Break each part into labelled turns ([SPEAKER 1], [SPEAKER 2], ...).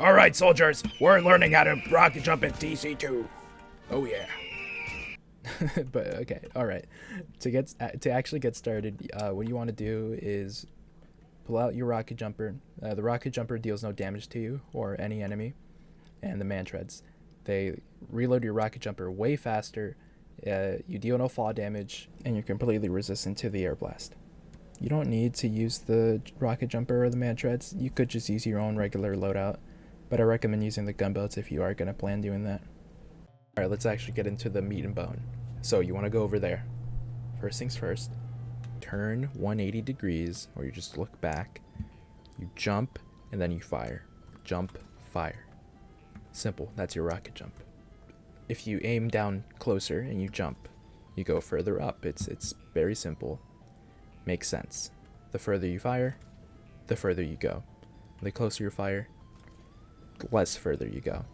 [SPEAKER 1] Alright, soldiers, we're learning how to rocket jump in TC2. Oh yeah.
[SPEAKER 2] But okay, all right. To actually get started, what you want to do is pull out your rocket jumper. The rocket jumper deals no damage to you or any enemy, and the man treads. They reload your rocket jumper way faster. You deal no fall damage, and you're completely resistant to the air blast. You don't need to use the rocket jumper or the man treads. You could just use your own regular loadout, but I recommend using the gunboats if you are gonna plan doing that. Alright, let's actually get into the meat and bone. So you want to go over there. First things first, turn 180 degrees, or you just look back. You jump, and then you fire. Jump, fire. Simple, that's your rocket jump. If you aim down closer and you jump, you go further up. It's very simple. Makes sense. The further you fire, the further you go. The closer you fire, the less further you go.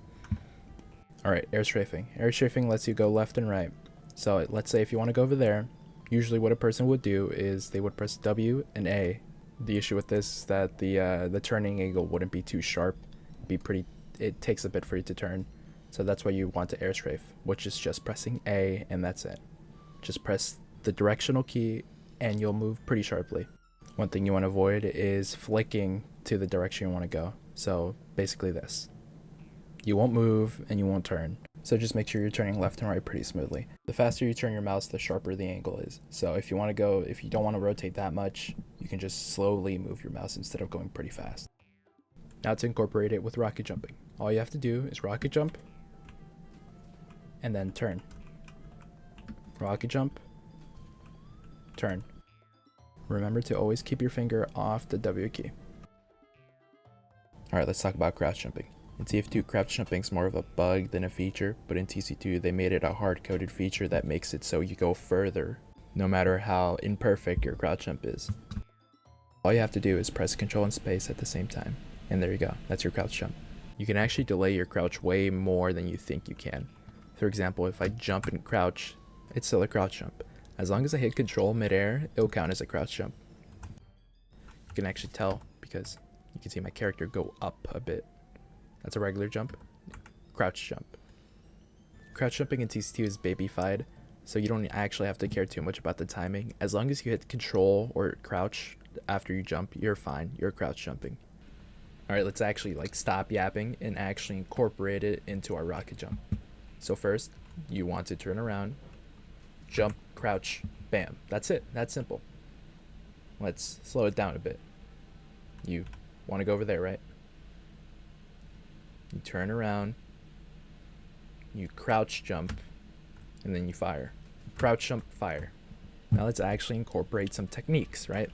[SPEAKER 2] Alright, air strafing. Air strafing lets you go left and right. So let's say if you want to go over there, usually what a person would do is they would press W and A. The issue with this is that the turning angle wouldn't be too sharp. It takes a bit for you to turn. So that's why you want to air strafe, which is just pressing A and that's it. Just press the directional key and you'll move pretty sharply. One thing you want to avoid is flicking to the direction you want to go. So basically this. You won't move and you won't turn. So just make sure you're turning left and right pretty smoothly. The faster you turn your mouse, the sharper the angle is. So if you don't want to rotate that much, you can just slowly move your mouse instead of going pretty fast. Now to incorporate it with rocket jumping. All you have to do is rocket jump and then turn. Rocket jump, turn. Remember to always keep your finger off the W key. Alright, let's talk about crouch jumping. In TF2, crouch jumping is more of a bug than a feature, but in TC2 they made it a hard-coded feature that makes it so you go further, no matter how imperfect your crouch jump is. All you have to do is press Control and space at the same time, and there you go, that's your crouch jump. You can actually delay your crouch way more than you think you can. For example, if I jump and crouch, it's still a crouch jump. As long as I hit Control mid-air, it'll count as a crouch jump. You can actually tell because you can see my character go up a bit. That's a regular jump. Crouch jump. Crouch jumping in TC2 is babyfied, so you don't actually have to care too much about the timing. As long as you hit Control or crouch after you jump, you're fine. You're crouch jumping. Alright, let's actually stop yapping and actually incorporate it into our rocket jump. So first, you want to turn around, jump, crouch, bam. That's it. That's simple. Let's slow it down a bit. You want to go over there, right? You turn around, you crouch jump, and then you fire. Crouch jump, fire. Now let's actually incorporate some techniques, right?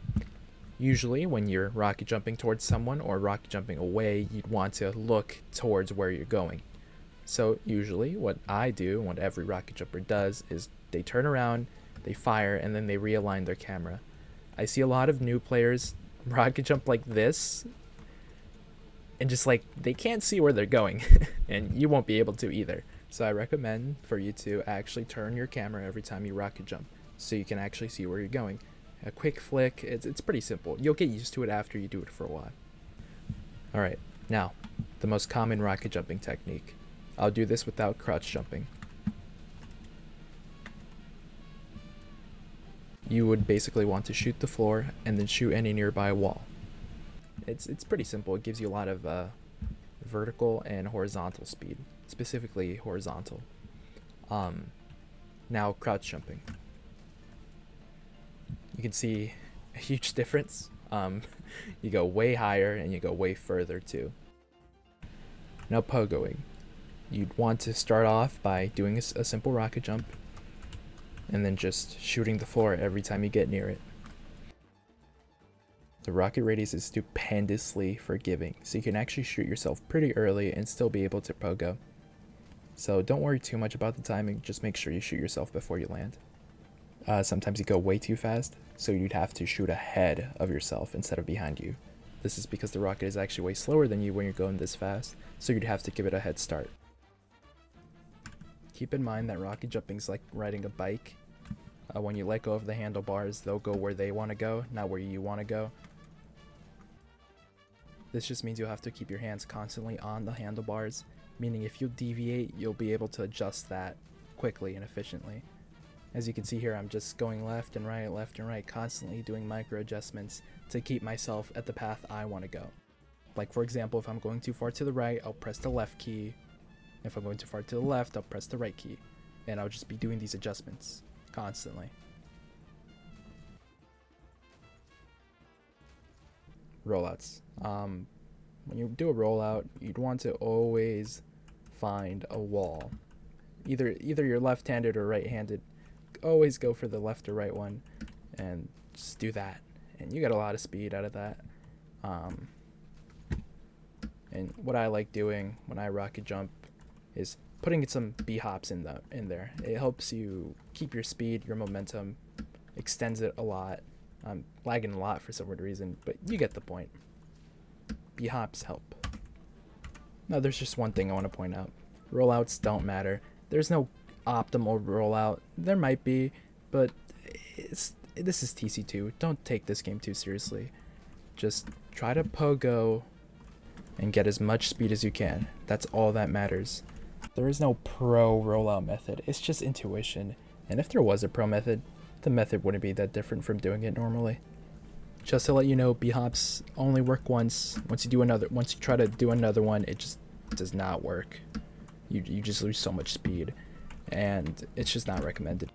[SPEAKER 2] Usually when you're rocket jumping towards someone or rocket jumping away, you'd want to look towards where you're going. So usually what I do, what every rocket jumper does, is they turn around, they fire, and then they realign their camera. I see a lot of new players rocket jump like this, and just they can't see where they're going and you won't be able to either. So I recommend for you to actually turn your camera every time you rocket jump so you can actually see where you're going. A quick flick, it's pretty simple. You'll get used to it after you do it for a while. Alright, now the most common rocket jumping technique. I'll do this without crouch jumping. You would basically want to shoot the floor and then shoot any nearby wall. It's pretty simple. It gives you a lot of vertical and horizontal speed, specifically horizontal. Now crouch jumping. You can see a huge difference. You go way higher and you go way further too. Now pogoing. You'd want to start off by doing a simple rocket jump and then just shooting the floor every time you get near it. The rocket radius is stupendously forgiving, so you can actually shoot yourself pretty early and still be able to pogo. So don't worry too much about the timing, just make sure you shoot yourself before you land. Sometimes you go way too fast, so you'd have to shoot ahead of yourself instead of behind you. This is because the rocket is actually way slower than you when you're going this fast, so you'd have to give it a head start. Keep in mind that rocket jumping is like riding a bike. When you let go of the handlebars, they'll go where they want to go, not where you want to go. This just means you'll have to keep your hands constantly on the handlebars, meaning if you deviate, you'll be able to adjust that quickly and efficiently. As you can see here, I'm just going left and right, constantly doing micro adjustments to keep myself at the path I want to go. Like for example, if I'm going too far to the right, I'll press the left key. If I'm going too far to the left, I'll press the right key. And I'll just be doing these adjustments constantly. Rollouts. When you do a rollout, you'd want to always find a wall. Either you're left-handed or right-handed. Always go for the left or right one, and just do that, and you get a lot of speed out of that. And what I like doing when I rocket jump is putting some B hops in there. It helps you keep your speed, your momentum, extends it a lot. I'm lagging a lot for some weird reason, but you get the point. B hops help. Now there's just one thing I want to point out. Rollouts don't matter. There's no optimal rollout. There might be, but this is TC2. Don't take this game too seriously. Just try to pogo and get as much speed as you can. That's all that matters. There is no pro rollout method. It's just intuition. And if there was a pro method, the method wouldn't be that different from doing it normally. Just to let you know, B hops only work once. Once you try to do another one, it just does not work. You just lose so much speed, and it's just not recommended.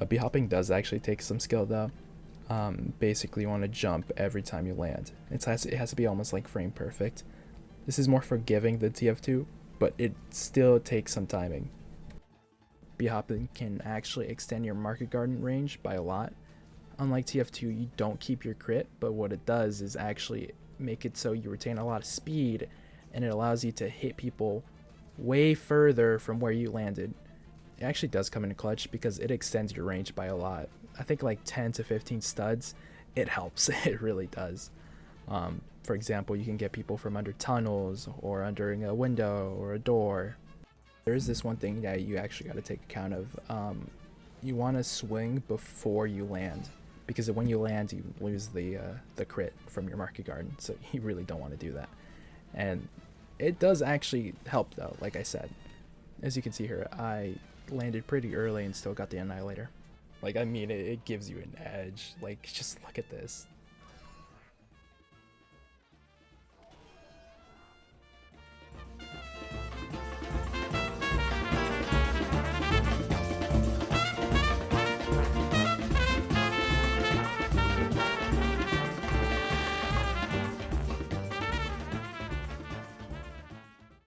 [SPEAKER 2] B hopping does actually take some skill though. Basically, you want to jump every time you land. It has to be almost like frame perfect. This is more forgiving than TF2, but it still takes some timing. B hopping can actually extend your market garden range by a lot. Unlike TF2, you don't keep your crit, but what it does is actually make it so you retain a lot of speed, and it allows you to hit people way further from where you landed. It actually does come in clutch because it extends your range by a lot. I think like 10 to 15 studs. It helps. It really does. For example, you can get people from under tunnels or under a window or a door. There is this one thing that you actually got to take account of. You want to swing before you land, because when you land, you lose the crit from your market garden. So you really don't want to do that. And it does actually help though, like I said. As you can see here, I landed pretty early and still got the annihilator. Like, I mean, it gives you an edge. Like, just look at this.